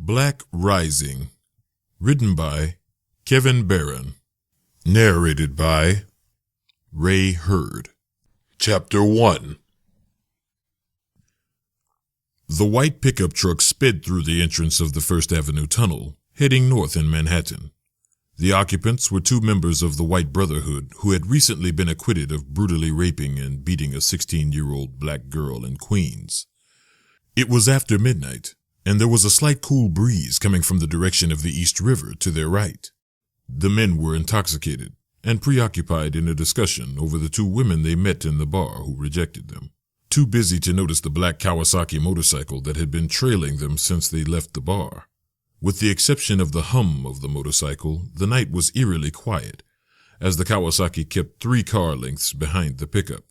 Black Rising, written by Kevin Barron, narrated by Ray Hurd. Chapter 1. The white pickup truck sped through the entrance of the First Avenue Tunnel, heading north in Manhattan. The occupants were two members of the White Brotherhood who had recently been acquitted of brutally raping and beating a 16-year-old black girl in Queens. It was after midnight, and there was a slight cool breeze coming from the direction of the East River to their right. The men were intoxicated and preoccupied in a discussion over the two women they met in the bar who rejected them, too busy to notice the black Kawasaki motorcycle that had been trailing them since they left the bar. With the exception of the hum of the motorcycle, the night was eerily quiet, as the Kawasaki kept 3 car lengths behind the pickup.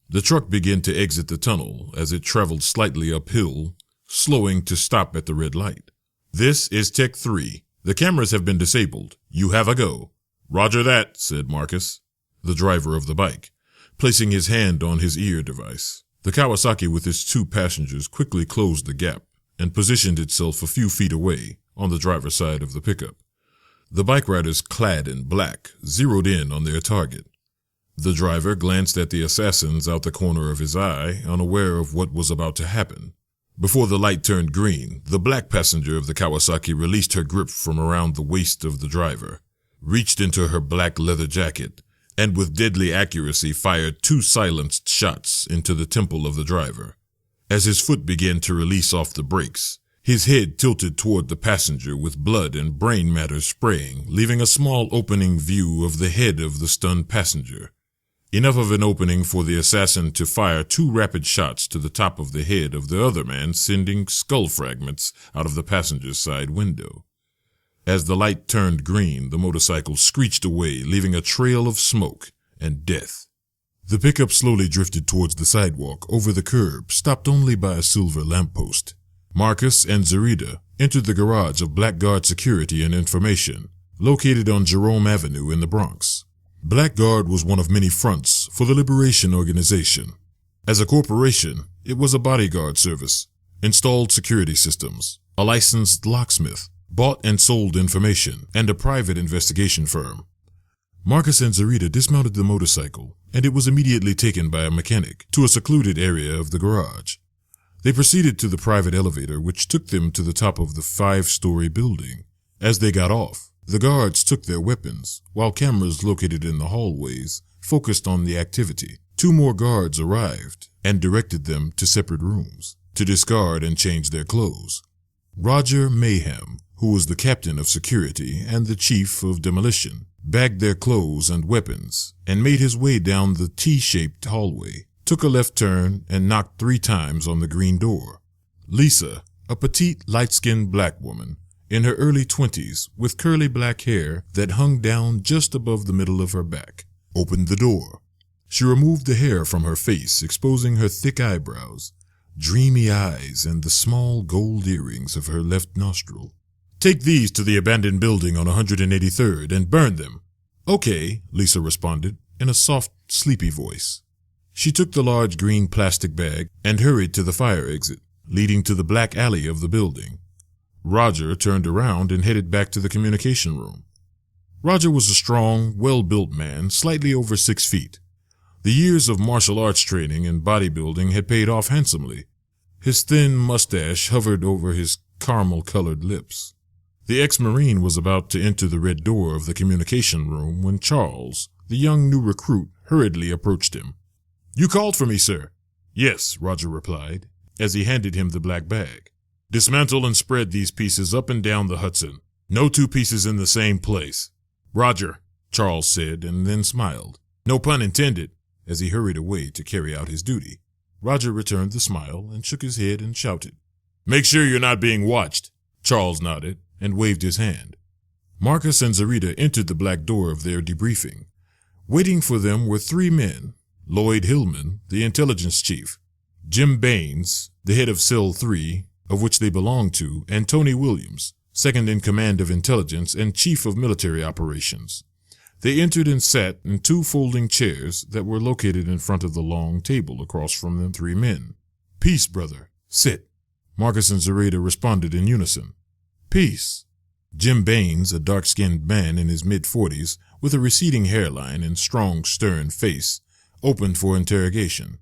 The truck began to exit the tunnel as it traveled slightly uphill, slowing to stop at the red light. "This is Tech 3. The cameras have been disabled. You have a go." "Roger that," said Marcus, the driver of the bike, placing his hand on his ear device. The Kawasaki with its 2 passengers quickly closed the gap and positioned itself a few feet away on the driver's side of the pickup. The bike riders, clad in black, zeroed in on their target. The driver glanced at the assassins out the corner of his eye, unaware of what was about to happen. Before the light turned green, the black passenger of the Kawasaki released her grip from around the waist of the driver, reached into her black leather jacket, and with deadly accuracy fired 2 silenced shots into the temple of the driver. As his foot began to release off the brakes, his head tilted toward the passenger with blood and brain matter spraying, leaving a small opening view of the head of the stunned passenger. Enough of an opening for the assassin to fire 2 rapid shots to the top of the head of the other man, sending skull fragments out of the passenger's side window. As the light turned green, the motorcycle screeched away, leaving a trail of smoke and death. The pickup slowly drifted towards the sidewalk, over the curb, stopped only by a silver lamppost. Marcus and Zarita entered the garage of Blackguard Security and Information, located on Jerome Avenue in the Bronx. Blackguard was one of many fronts for the Liberation Organization. As a corporation, it was a bodyguard service, installed security systems, a licensed locksmith, bought and sold information, and a private investigation firm. Marcus and Zarita dismounted the motorcycle, and it was immediately taken by a mechanic to a secluded area of the garage. They proceeded to the private elevator, which took them to the top of the 5-story building. As they got off, the guards took their weapons, while cameras located in the hallways focused on the activity. 2 more guards arrived and directed them to separate rooms to discard and change their clothes. Roger Mayhem, who was the captain of security and the chief of demolition, bagged their clothes and weapons and made his way down the T-shaped hallway, took a left turn and knocked 3 times on the green door. Lisa, a petite, light-skinned black woman, in her early 20s, with curly black hair that hung down just above the middle of her back, opened the door. She removed the hair from her face, exposing her thick eyebrows, dreamy eyes, and the small gold earrings of her left nostril. "Take these to the abandoned building on 183rd and burn them." "Okay," Lisa responded, in a soft, sleepy voice. She took the large green plastic bag and hurried to the fire exit, leading to the black alley of the building. Roger turned around and headed back to the communication room. Roger was a strong, well-built man, slightly over 6 feet. The years of martial arts training and bodybuilding had paid off handsomely. His thin mustache hovered over his caramel-colored lips. The ex-Marine was about to enter the red door of the communication room when Charles, the young new recruit, hurriedly approached him. "You called for me, sir?" "Yes," Roger replied, as he handed him the black bag. "Dismantle and spread these pieces up and down the Hudson. No 2 pieces in the same place." "Roger," Charles said, and then smiled. "No pun intended," as he hurried away to carry out his duty. Roger returned the smile and shook his head and shouted, "Make sure you're not being watched." Charles nodded and waved his hand. Marcus and Zarita entered the black door of their debriefing. Waiting for them were 3 men: Lloyd Hillman, the intelligence chief; Jim Baines, the head of Cell 3, of which they belonged to, and Tony Williams, second in command of intelligence and chief of military operations. They entered and sat in 2 folding chairs that were located in front of the long table across from the 3 men. "Peace, brother. Sit." Marcus and Zarita responded in unison. Peace. Jim Baines, a dark-skinned man in his mid-40s with a receding hairline and strong, stern face, opened for interrogation.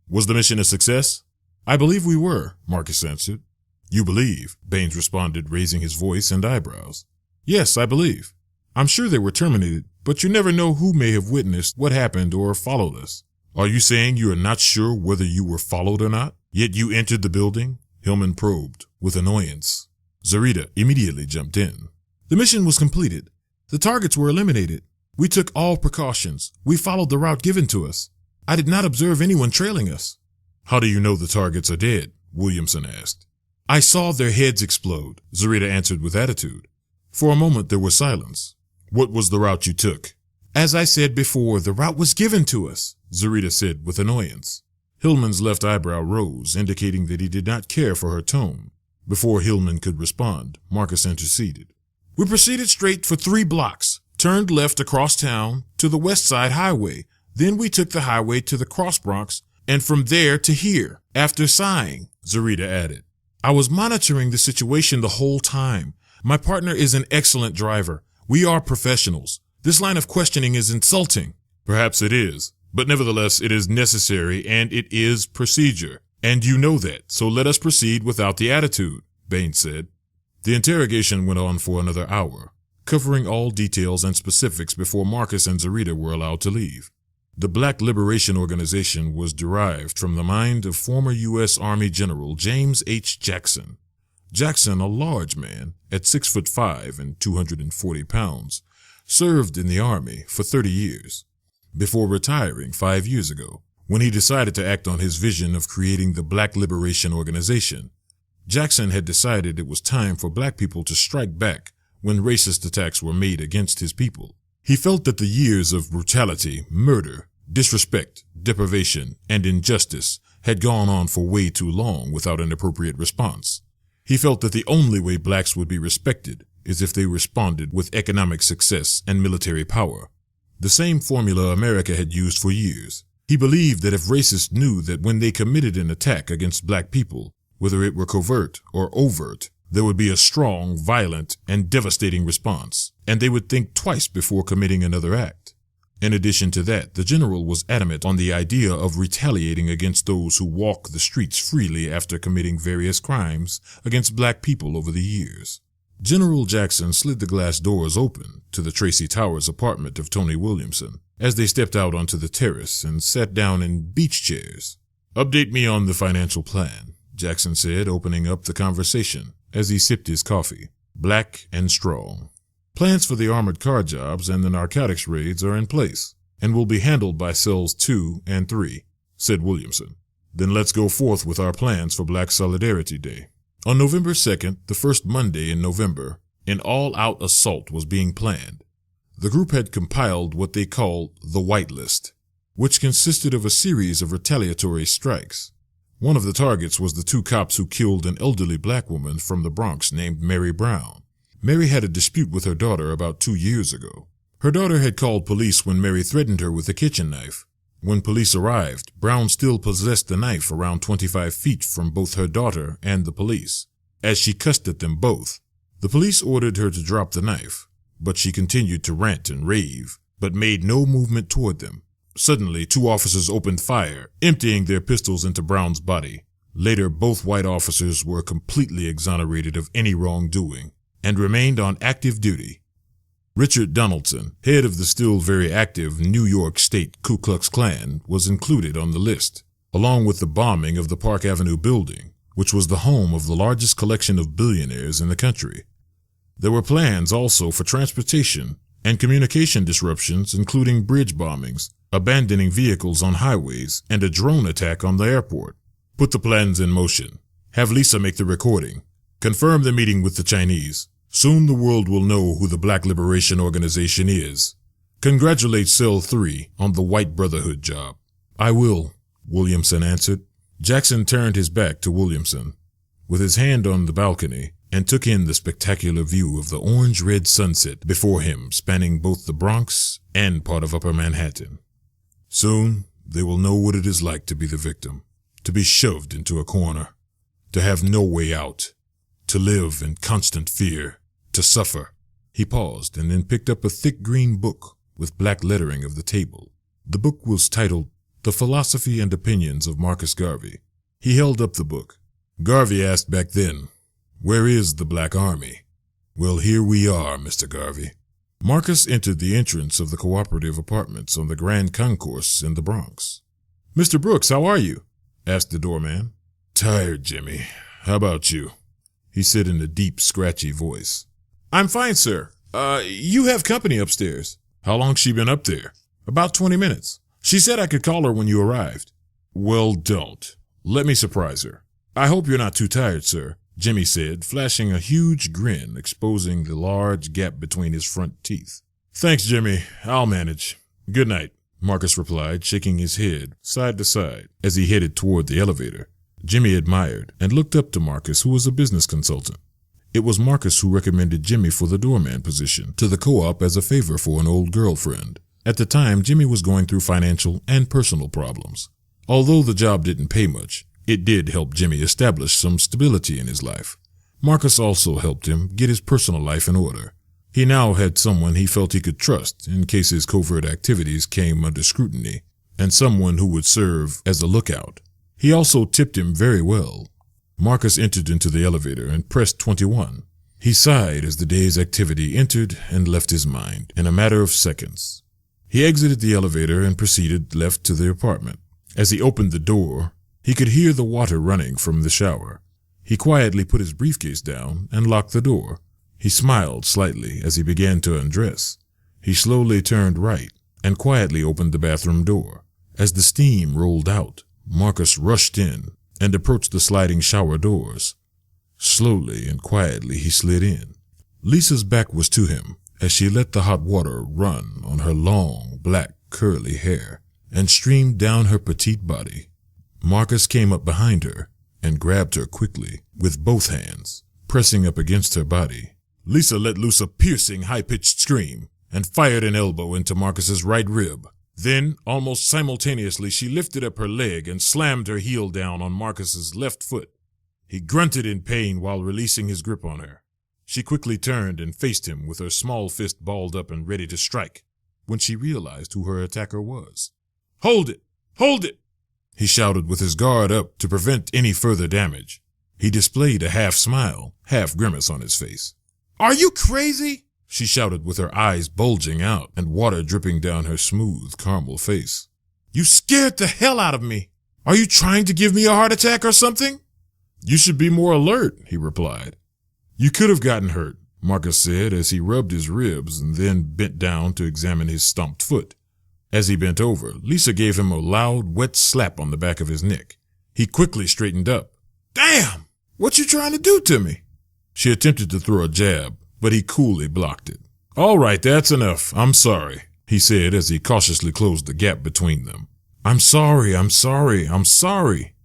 Was the mission a success? I believe we were, Marcus answered. You believe, Baines responded, raising his voice and eyebrows. Yes, I believe. I'm sure they were terminated, but you never know who may have witnessed what happened or followed us. Are you saying you are not sure whether you were followed or not, yet you entered the building? Hillman probed, with annoyance. Zarita immediately jumped in. The mission was completed. The targets were eliminated. We took all precautions. We followed the route given to us. I did not observe anyone trailing us. How do you know the targets are dead? Williamson asked. I saw their heads explode, Zarita answered with attitude. For a moment there was silence. What was the route you took? As I said before, the route was given to us, Zarita said with annoyance. Hillman's left eyebrow rose, indicating that he did not care for her tone. Before Hillman could respond, Marcus interceded. We proceeded straight for 3 blocks, turned left across town to the West Side Highway. Then we took the highway to the Cross Bronx, and from there to here, after sighing, Zarita added. I was monitoring the situation the whole time. My partner is an excellent driver. We are professionals. This line of questioning is insulting. Perhaps it is, but nevertheless it is necessary and it is procedure. And you know that, so let us proceed without the attitude, Baines said. The interrogation went on for another hour, covering all details and specifics before Marcus and Zarita were allowed to leave. The Black Liberation Organization was derived from the mind of former U.S. Army General James H. Jackson. Jackson, a large man, at 6'5" and 240 pounds, served in the Army for 30 years, before retiring 5 years ago. When he decided to act on his vision of creating the Black Liberation Organization, Jackson had decided it was time for black people to strike back when racist attacks were made against his people. He felt that the years of brutality, murder, disrespect, deprivation, and injustice had gone on for way too long without an appropriate response. He felt that the only way blacks would be respected is if they responded with economic success and military power. The same formula America had used for years. He believed that if racists knew that when they committed an attack against black people, whether it were covert or overt, there would be a strong, violent, and devastating response, and they would think twice before committing another act. In addition to that, the general was adamant on the idea of retaliating against those who walk the streets freely after committing various crimes against black people over the years. General Jackson slid the glass doors open to the Tracy Towers apartment of Tony Williamson as they stepped out onto the terrace and sat down in beach chairs. Update me on the financial plan, Jackson said, opening up the conversation as he sipped his coffee. Black and strong. Plans for the armored car jobs and the narcotics raids are in place and will be handled by cells 2 and 3, said Williamson. Then let's go forth with our plans for Black Solidarity Day. On November 2nd, the first Monday in November, an all-out assault was being planned. The group had compiled what they called the White List, which consisted of a series of retaliatory strikes. One of the targets was the 2 cops who killed an elderly black woman from the Bronx named Mary Brown. Mary had a dispute with her daughter about 2 years ago. Her daughter had called police when Mary threatened her with a kitchen knife. When police arrived, Brown still possessed the knife around 25 feet from both her daughter and the police. As she cussed at them both, the police ordered her to drop the knife, but she continued to rant and rave, but made no movement toward them. Suddenly, 2 officers opened fire, emptying their pistols into Brown's body. Later, both white officers were completely exonerated of any wrongdoing and remained on active duty. Richard Donaldson, head of the still very active New York State Ku Klux Klan, was included on the list, along with the bombing of the Park Avenue building, which was the home of the largest collection of billionaires in the country. There were plans also for transportation and communication disruptions, including bridge bombings, abandoning vehicles on highways, and a drone attack on the airport. Put the plans in motion. Have Lisa make the recording. Confirm the meeting with the Chinese. Soon the world will know who the Black Liberation Organization is. Congratulate Cell 3 on the White Brotherhood job. I will, Williamson answered. Jackson turned his back to Williamson, with his hand on the balcony, and took in the spectacular view of the orange-red sunset before him, spanning both the Bronx and part of Upper Manhattan. Soon, they will know what it is like to be the victim, to be shoved into a corner, To have no way out. To live in constant fear. To suffer. He paused and then picked up a thick green book with black lettering of the table. The book was titled The Philosophy and Opinions of Marcus Garvey. He held up the book. Garvey asked back then, "Where is the Black Army?" "Well, here we are, Mr. Garvey." Marcus entered the entrance of the cooperative apartments on the Grand Concourse in the Bronx. "Mr. Brooks, how are you?" asked the doorman. "Tired, Jimmy. How about you?" he said in a deep, scratchy voice. "I'm fine, sir. You have company upstairs." "How long's she been up there?" "About 20 minutes. She said I could call her when you arrived." "Well, don't. Let me surprise her." "I hope you're not too tired, sir," Jimmy said, flashing a huge grin, exposing the large gap between his front teeth. "Thanks, Jimmy. I'll manage. Good night," Marcus replied, shaking his head side to side as he headed toward the elevator. Jimmy admired and looked up to Marcus, who was a business consultant. It was Marcus who recommended Jimmy for the doorman position to the co-op as a favor for an old girlfriend. At the time, Jimmy was going through financial and personal problems. Although the job didn't pay much, it did help Jimmy establish some stability in his life. Marcus also helped him get his personal life in order. He now had someone he felt he could trust in case his covert activities came under scrutiny, and someone who would serve as a lookout. He also tipped him very well. Marcus entered into the elevator and pressed 21. He sighed as the day's activity entered and left his mind in a matter of seconds. He exited the elevator and proceeded left to the apartment. As he opened the door, he could hear the water running from the shower. He quietly put his briefcase down and locked the door. He smiled slightly as he began to undress. He slowly turned right and quietly opened the bathroom door. As the steam rolled out, Marcus rushed in and approached the sliding shower doors. Slowly and quietly he slid in. Lisa's back was to him as she let the hot water run on her long, black, curly hair and streamed down her petite body. Marcus came up behind her and grabbed her quickly with both hands, pressing up against her body. Lisa let loose a piercing, high-pitched scream and fired an elbow into Marcus's right rib. Then, almost simultaneously, she lifted up her leg and slammed her heel down on Marcus's left foot. He grunted in pain while releasing his grip on her. She quickly turned and faced him with her small fist balled up and ready to strike, when she realized who her attacker was. "Hold it! Hold it!" he shouted with his guard up to prevent any further damage. He displayed a half-smile, half-grimace on his face. "Are you crazy?" she shouted with her eyes bulging out and water dripping down her smooth caramel face. "You scared the hell out of me. Are you trying to give me a heart attack or something?" "You should be more alert," he replied. "You could have gotten hurt," Marcus said as he rubbed his ribs and then bent down to examine his stomped foot. As he bent over, Lisa gave him a loud, wet slap on the back of his neck. He quickly straightened up. "Damn! What you trying to do to me?" She attempted to throw a jab, but he coolly blocked it. "All right, that's enough. I'm sorry," he said as he cautiously closed the gap between them. I'm sorry,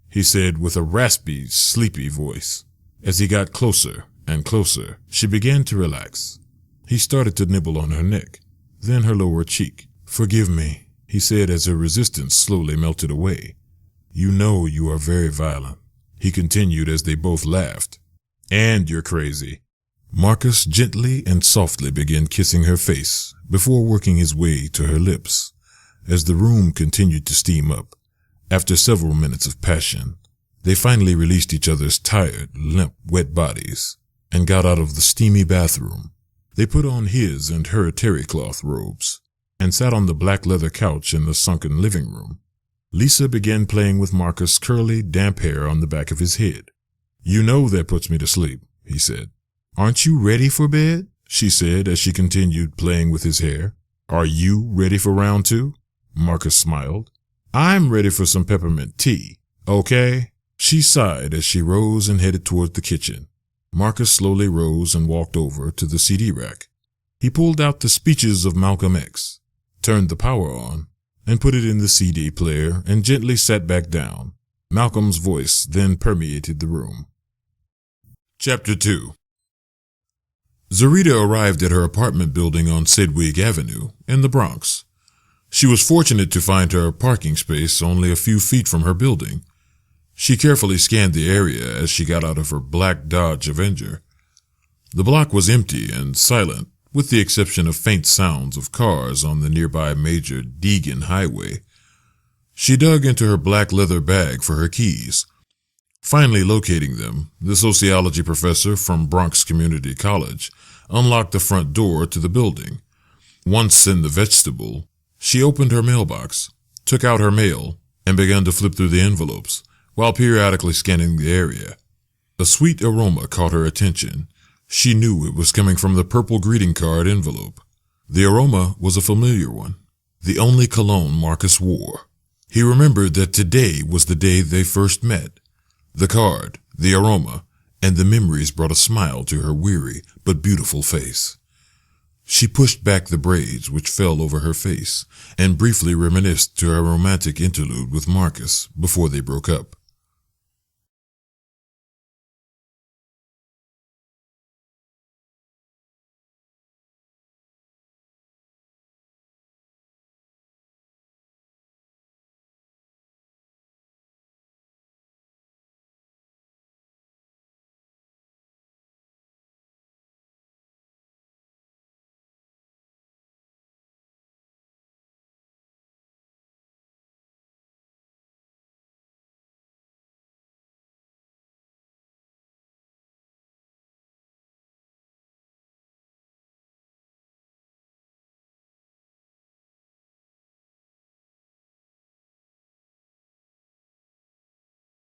he said with a raspy, sleepy voice. As he got closer and closer, she began to relax. He started to nibble on her neck, then her lower cheek. "Forgive me," he said as her resistance slowly melted away. "You know you are very violent," he continued as they both laughed. "And you're crazy." Marcus gently and softly began kissing her face before working his way to her lips. As the room continued to steam up, after several minutes of passion, they finally released each other's tired, limp, wet bodies and got out of the steamy bathroom. They put on his and her terry cloth robes and sat on the black leather couch in the sunken living room. Lisa began playing with Marcus' curly, damp hair on the back of his head. "You know that puts me to sleep," he said. "Aren't you ready for bed?" she said as she continued playing with his hair. "Are you ready for round two?" Marcus smiled. "I'm ready for some peppermint tea, okay?" She sighed as she rose and headed toward the kitchen. Marcus slowly rose and walked over to the CD rack. He pulled out the speeches of Malcolm X, turned the power on, and put it in the CD player and gently sat back down. Malcolm's voice then permeated the room. Chapter 2. Zarita arrived at her apartment building on Sedgwick Avenue in the Bronx. She was fortunate to find her parking space only a few feet from her building. She carefully scanned the area as she got out of her black Dodge Avenger. The block was empty and silent, with the exception of faint sounds of cars on the nearby major Deegan Highway. She dug into her black leather bag for her keys. Finally locating them, the sociology professor from Bronx Community College unlocked the front door to the building. Once in the vestibule, she opened her mailbox, took out her mail, and began to flip through the envelopes, while periodically scanning the area. A sweet aroma caught her attention. She knew it was coming from the purple greeting card envelope. The aroma was a familiar one, the only cologne Marcus wore. He remembered that today was the day they first met. The card, the aroma, and the memories brought a smile to her weary but beautiful face. She pushed back the braids which fell over her face and briefly reminisced to her romantic interlude with Marcus before they broke up.